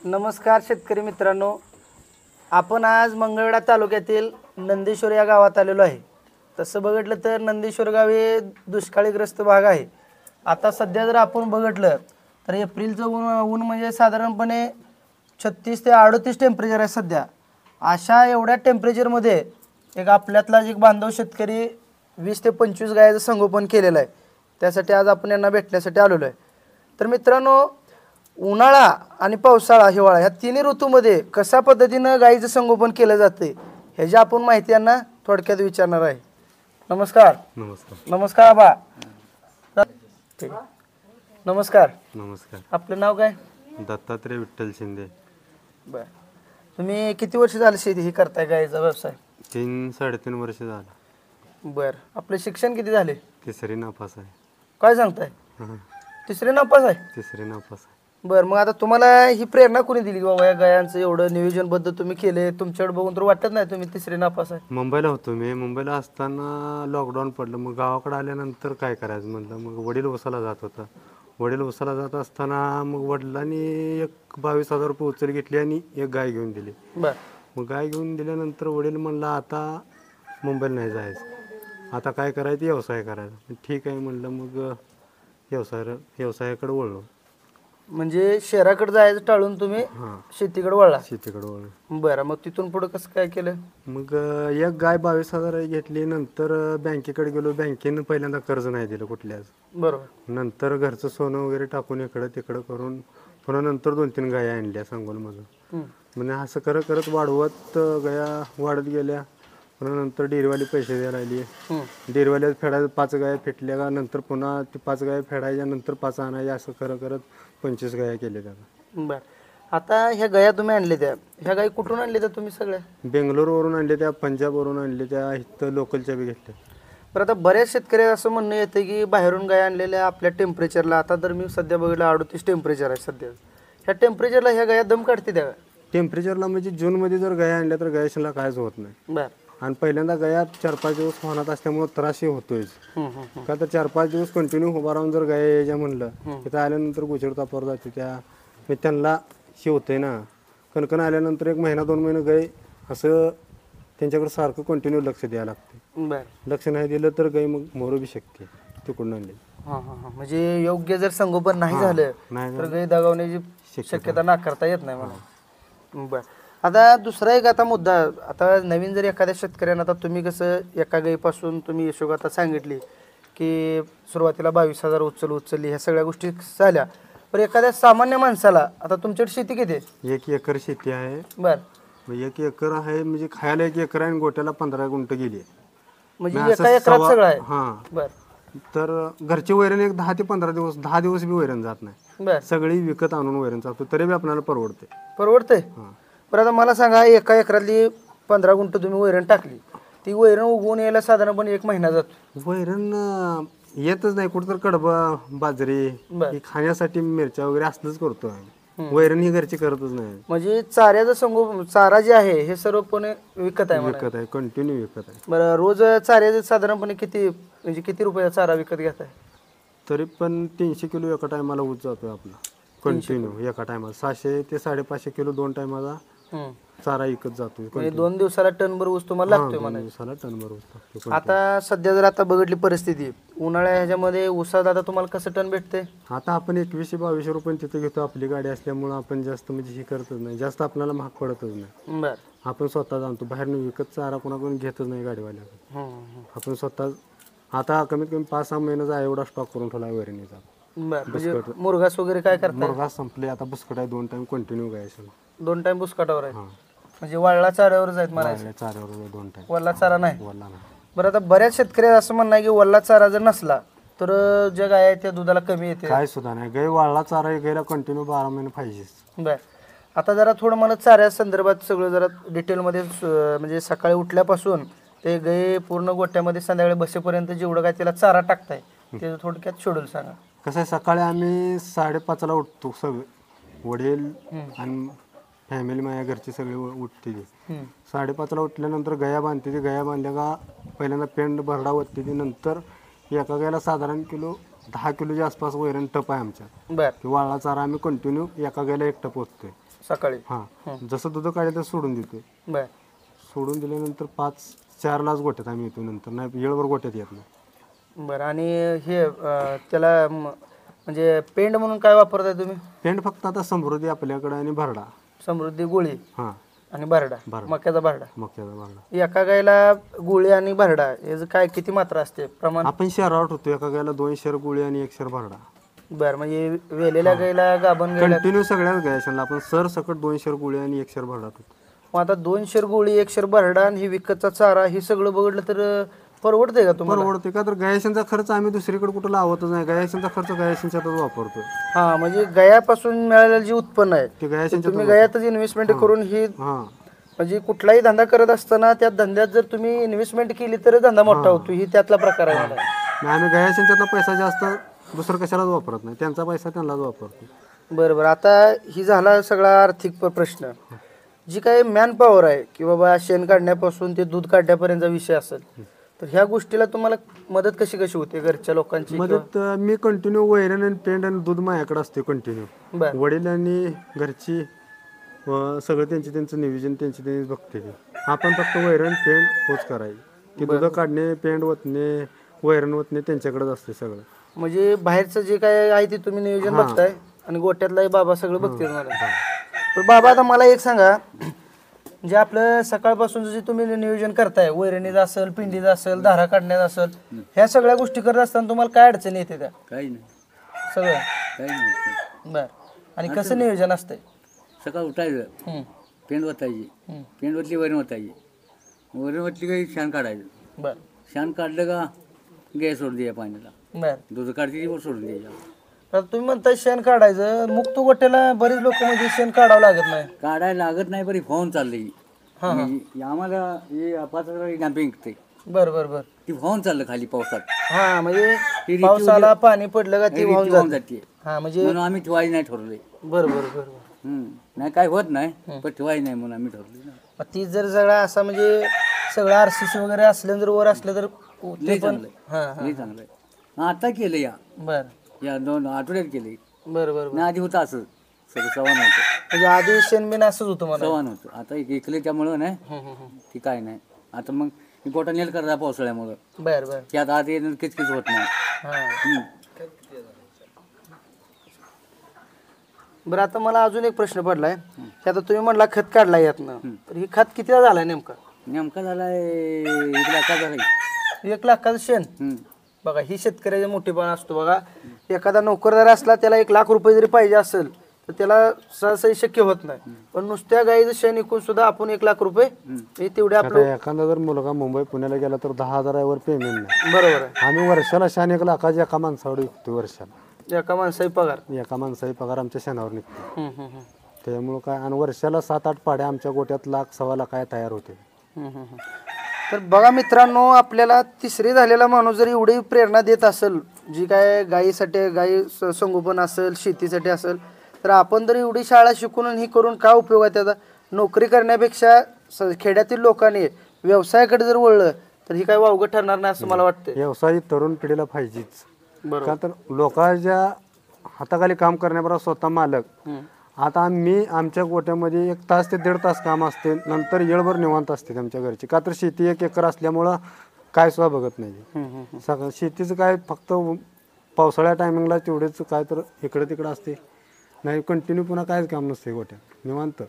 नमस्कार शेतकरी मित्रांनो, आपण आज मंगळवेढा तालुक्यातील नंदीश्वर या गावात आलेलो आहे. तसं बघितलं तर नंदीश्वर गाव हे दुष्काळीग्रस्त भाग आहे. आता सध्या जर आपण बघितलं तर एप्रिलचं ऊन म्हणजे साधारणपणे 36 ते 38 टेम्परेचर आहे सध्या. अशा एवढ्या टेम्परेचरमध्ये एक आपल्यातला एक बांधव शेतकरी 20 ते 25 गायीचं संगोपन केलेलं आहे. त्यासाठी आज आपण यांना भेटण्यासाठी आलेलो आहे. तर मित्रांनो, उन्हाळा आणि पावसाळा हिवाळा ह्या तिन्ही ऋतूमध्ये कशा पद्धतीनं गाईचं संगोपन केलं जाते ह्याची आपण माहिती यांना थोडक्यात विचारणार आहे. नमस्कार. नमस्कार. नमस्कार आबा. ठीक आहे. नमस्कार. नमस्कार. आपलं नाव काय? दत्तात्रय विठ्ठल शिंदे. बर, तुम्ही किती वर्ष झाले शेती ही करताय गाईचा व्यवसाय? 3-3.5 वर्ष झालं. बर, आपलं शिक्षण किती झाले? तिसरी नापास आहे. काय सांगताय? तिसरी नापास आहे? तिसरी नापास आहे. बरं, मग आता तुम्हाला ही प्रेरणा कोणी दिली की बाबा या गायांचं एवढं नियोजनबद्ध तुम्ही केले? तुमच्याकडे बघून तर वाटत नाही तुम्ही तिसरी नापास आहे. मुंबईला होतो मी. मुंबईला असताना लॉकडाऊन पडलं. मग गावाकडे आल्यानंतर काय करायचं म्हटलं. मग वडील उसाला जात होता. वडील उसाला जात असताना मग वडिलांनी एक 22,000 रुपये उचल घेतली आणि एक गाय घेऊन दिली. बरं, मग गाय घेऊन दिल्यानंतर वडील म्हणला आता मुंबईला नाही जायचं, आता काय करायचं, व्यवसाय करायचा. ठीक आहे म्हणलं. मग व्यवसायाकडे वळलो. म्हणजे शहराकडे जायचं टाळून तुम्ही शेतीकडे वळला? शेतीकडे वळलो. बरं, मग तिथून पुढे कसं काय केलं? मग एक गाय 22,000 घेतली. नंतर बँकेकडे गेलो. बँकेनं पहिल्यांदा कर्ज नाही दिलं कुठल्याच. बरोबर. नंतर घरचं सोनं वगैरे टाकून इकडं तिकडं करून पुन्हा नंतर 2-3 गाया आणल्या सांगोलमधून. म्हणजे असं करत करत वाढवत गाया वाढत गेल्या. पुन्हा नंतर डेअरीवाली पैसे द्यायला लागली. डेअरीवाल्या फेडायला 5 गाया फेटल्या का नंतर पुन्हा ती 5 गाया फेडायच्या नंतर 5 आणायच्या. असं करत करत 25 गाया केल्या त्याला. बरं, आता ह्या गाया तुम्ही आणल्या त्या, ह्या गाई कुठून आणल्या त्या तुम्ही सगळ्या? बेंगलोरवरून आणल्या त्या, पंजाबवरून आणल्या त्या, इथं लोकलच्या बी घेतल्या. बरं, आता बऱ्याच शेतकरी असं म्हणणं येतं की बाहेरून गाय आणलेल्या आपल्या टेम्परेचरला, आता तर मी सध्या बघितलं 38 टेम्परेचर आहे सध्या, ह्या टेम्परेचरला ह्या गाया दम काढते त्या? टेम्परेचरला म्हणजे जूनमध्ये जर गाया आणल्या तर गायशाला कायच होत नाही. बरं. आणि पहिल्यांदा गाया 4-5 दिवस होणार असल्यामुळे त्रासही होतोय. का तर 4-5 दिवस कंटिन्यू उभा राहून जर गाया यायच्या म्हणलं तिथं आल्यानंतर गोचर तापावर जाते. त्या त्यांना शिवतंय ना. कणकण आल्यानंतर 1 महिना 2 महिने गाय असं त्यांच्याकडे सारखं कंटिन्यू लक्ष द्यायला लागते. बरं, लक्ष नाही दिलं तर गाय मग मरू बी शकते तिकडून आणली. म्हणजे योग्य जर संगोपन नाही झालं तर गाय दगावण्याची शक्यता नाकारता येत नाही मला. बरं, आता दुसरा एक आता मुद्दा, आता नवीन जर एखाद्या शेतकऱ्यांना, आता तुम्ही कसं एका गाईपासून तुम्ही यशोगाथा सांगितली की सुरुवातीला 22,000 उचलली, ह्या सगळ्या गोष्टी झाल्या. पण एखाद्या सामान्य माणसाला, आता तुमच्याकडे शेती किती आहे? 1 एकर शेती आहे. बरं, 1 एकर आहे म्हणजे खायला 1 एकर आहे आणि गोट्याला 15 गुंठ गेली. म्हणजे एका एकरात सगळं आहे. बरं, तर घरची वैरण एक 10 ते 15 दिवस, 10 दिवस बी वैरण जात नाही. बरं, सगळी विकत आणून वैरण चालतो तरी बी आपल्याला परवडते. परवडतंय. बरं, आता मला सांगा, एका एकरातली 15 गुंठ तुम्ही वैरण टाकली, ती वैरण उगवून यायला साधारणपणे 1 महिना जातो. वैरण येतच नाही. कुठं तर कडबा, बाजरी, खाण्यासाठी मिरच्या वगैरे असलंच करतो आम्ही. वैरण ही घरची करतच नाही. म्हणजे चाऱ्याचं चारा जे आहे हे सर्वपणे विकत आहे? विकत आहे, कंटिन्यू विकत आहे. बरं, रोज चाऱ्याचं साधारणपणे किती रुपयाचा चारा विकत घेताय? तरी पण 300 किलो एका टायमाला ऊस जातोय आपला कंटिन्यू. एका टायमाला 600 ते 550 किलो 2 टायमाला चारा विकत जातोय. म्हणजे 2 दिवसाला टनभर ऊस तुम्हाला लागतोय? 2 दिवसाला टनभर ऊस लागतो. आता सध्या जर आता बघितली परिस्थिती, उन्हाळ्या ह्याच्यामध्ये ऊसात आता तुम्हाला कसं टन भेटते? आता आपण 2100-2200 रुपये तिथे घेतो. आपली गाडी असल्यामुळे आपण जास्त म्हणजे हे करतच नाही, जास्त आपल्याला महाग पडतच नाही. बरं, आपण स्वतः जाणतो. बाहेर विकत चारा कोणाकडून घेतच नाही गाडीवाल्या. आपण स्वतः आता कमीत कमी 5-6 महिन्याचा एवढा स्टॉक करून ठेवला वैरणीचा. बरं, म्हणजे मुरघास वगैरे काय करता? मुरघास संपले, आता बुसकट आहे. 2 टाइम कंटिन्यू गायचं. 2 टाइम बुसकाटावर आहे? म्हणजे वाळला चाऱ्यावरच आहेत म्हणायचं? चाऱ्यावर 2 टाइम. वल्ला चारा नाही? वल्ला नाही. बरं, आता बऱ्याच शेतकरी असं म्हणणं आहे की वल्ला चारा जर नसला तर ज्या गाय आहेत त्या दुधाला कमी येते. काय सुद्धा नाही. गाय वाळला चारा गायला कंटिन्यू 12 महिने पाहिजेच. बरं, आता जरा थोडं मला चाऱ्या संदर्भात सगळं जरा डिटेलमध्ये, म्हणजे सकाळी उठल्यापासून ते गाय पूर्ण गोट्यामध्ये संध्याकाळी बसेपर्यंत जेवढं काय त्याला चारा टाकताय त्याचं थोडक्यात शेड्यूल सांगा. कसं आहे, सकाळी आम्ही 5:30ला उठतो सगळे, वडील आणि फॅमिली, माझ्या घरची सगळे उठते. 5:30ला उठल्यानंतर गया बांधते. गया बांधल्या का पहिल्यांदा पेंड भरडा वरती. नंतर एका गायला साधारण किलो 10 किलोच्या आसपास वैरण टप आहे आमच्या. बर की वाळला चारा आम्ही कंटिन्यू एका गायला एक टप ओततोय. सकाळी. हां जसं दूध काढे तर सोडून देतोय. बर सोडून दिल्यानंतर 5-4लाच गोट्यात आम्ही येतो. नंतर नाही येळभर गोट्यात येत नाही. बरं आणि हे त्याला म्हणजे पेंड म्हणून काय वापरताय तुम्ही? पेंड फक्त आता समृद्धी आपल्याकडे आणि भरडा. समृद्धी गोळी हां आणि भरडा, मक्याचा भरडा. मक्याचा भरडा. एका गायला गोळी आणि भरडा याचं काय किती मात्रा असते प्रमाण? आपण शेरावर होतो. एका गायला 2 शेर गोळी आणि 1 शेर भरडा. बरं म्हणजे वेलेल्या गायला गाभण गायला कंटिन्यू सगळ्याच गायशांना आपण सर सकट 2 शेर गोळी आणि 1 शेर भरडा होतो. मग आता 2 शेर गोळी 1 शेर भरडा आणि ही विकतचा चारा हे सगळं बघितलं तर परवडतंय का तुम्हाला? परवडते का तर गायशांचा खर्च आम्ही दुसरीकडे कुठं लावतच नाही. गायशांचा खर्च गायशांच्यातच वापरतो. हा म्हणजे गयापासून मिळालेलं जे उत्पन्न आहे ते गायशांच्या तुम्ही गयातच इन्व्हेस्टमेंट करून ही हां म्हणजे कुठलाही धंदा करत असताना त्या धंद्यात जर तुम्ही इन्व्हेस्टमेंट केली तर धंदा मोठा होतो. ही त्यातला प्रकार आहे मला. आम्ही गायशांच्यातला पैसा जास्त दुसरं कशालाच वापरत नाही. त्यांचा पैसा त्यांनाच वापरतो. बरं बरं आता ही झाला सगळा आर्थिक प्रश्न. जी काही मॅन पॉवर आहे की बाबा शेण काढण्यापासून ते दूध काढण्यापर्यंतचा विषय असेल तर ह्या गोष्टीला तुम्हाला मदत कशी कशी होते घरच्या लोकांची? मदत मी कंटिन्यू वैरण आणि पेंड आणि दूध माझ्याकडे असते कंटिन्यू. बरं वडील आणि घरची सगळं त्यांचं नियोजन त्यांची बघते ते. आपण फक्त वैरण पेंड पोच करायची. की दूध काढणे पेंड ओतणे वैरण ओतणे त्यांच्याकडेच असते सगळं. म्हणजे बाहेरचं जे काय आहे ते तुम्ही नियोजन बघताय आणि गोट्यातलाही बाबा सगळं बघते मला. तर बाबा आता मला एक सांगा जे आपलं सकाळपासून जे तुम्ही नियोजन करताय वैरणीचं असेल पिंडीचं असेल धारा काढण्याचं असेल ह्या सगळ्या गोष्टी करत असताना तुम्हाला काय अडचणी येते त्या? काही नाही, सगळं काही नाही. बर आणि कसं नियोजन असतंय? सकाळ उठायचं, पेंड वतायची, पेंड वतली वैरण वतायची, वैरण वतली काही शान काढायचं. बर शान काढलं का गॅस सोडून द्यायच्या पाण्याला, बर दूध काढते वर सोडून द्यायच्या. आता तुम्ही म्हणताय शेण काढायचं मुक्त गोट्याला बरेच लोक म्हणजे शेण काढावं लागत नाही. काढायला लागत नाही बरी फोन चालली. आम्हाला हे 5,000 डॅम्पिंग निघते. बर बर बर ती वाहून चाललं खाली पावसात. हा म्हणजे पावसाला पाणी पडलं का ती वाहून जाते. हा म्हणजे म्हणून आम्ही ठेवायची नाही ठरवले. बर बर बर नाही काय होत नाही पण ठेवायची नाही म्हणून आम्ही ठरवले ना. ती जर सगळा असा म्हणजे सगळं आरसीसी वगैरे असलं जर वर असलं तर लई चांगलं आहे, लई चांगलं आहे. आता केलं बर या 2 आठवड्यात केले. बर बर नाही आधी होतं असं सगळं सवान होतं. म्हणजे आधी शेणबिन असंच होतं मला. सवान होतं. आता इकले त्यामुळं नाही ती काय नाही. आता मग गोटा नेल करता पावसाळ्यामुळं बर बर की आता येणं किचकिच होत नाही. हा बरं आता मला अजून एक प्रश्न पडलाय की आता तुम्ही म्हणला खत काढलाय यातनं तर ही खत कितीला झालाय नेमका? नेमका झालाय 1 लाख झालाय. 1 लाखाचं शेण. बघा ही शेतकऱ्याचे मोठेपण असतो. बघा एखादा नोकरदार असला त्याला 1 लाख रुपये जरी पाहिजे असेल तर त्याला सहसा शक्य होत नाही. पण नुसत्या गाईचं शेण विकून सुद्धा आपण 1 लाख रुपये हे तेवढे आपलं. एखादा जर मुलगा मुंबई पुण्याला गेला तर 10,000वर पेमेंट नाही. बरोबर आहे. आम्ही वर्षाला शान 1 लाखाच्या एका माणसावर विकतो. वर्षाला एका माणसाची पगार एका माणसाची पगार आमच्या शेणावर निघतो. त्यामुळं काय आणि वर्षाला 7-8 पाड्या आमच्या गोट्यात 1-1.25 लाख तयार होते. तर बघा मित्रांनो आपल्याला तिसरी झालेला माणूस जर एवढी प्रेरणा देत असेल जी काय गायीसाठी गायी संगोपन असेल शेतीसाठी असेल तर आपण जर एवढी शाळा शिकून ही करून काय उपयोग आहे त्याचा? नोकरी करण्यापेक्षा खेड्यातील लोकांनी व्यवसायाकडे जर वळलं तर ही काय वावगं ठरणार नाही असं मला वाटतं. व्यवसाय तरुण पिढीला पाहिजेच. बरोबर. का तर लोकांच्या हाताखाली काम करण्याबरोबर स्वतः मालक. आता आम्ही आमच्या गोट्यामध्ये 1 तास ते 1.5 तास काम असते नंतर येळभर निवांत असते आमच्या घरची. का तर शेती 1 एकर असल्यामुळं काय सुद्धा बघत नाही. सगळं शेतीचं काय फक्त पावसाळ्या टायमिंगला तेवढेच काय तर इकडं तिकडं असते नाही कंटिन्यू पुन्हा कायच काम नसते गोट्यात निवांत.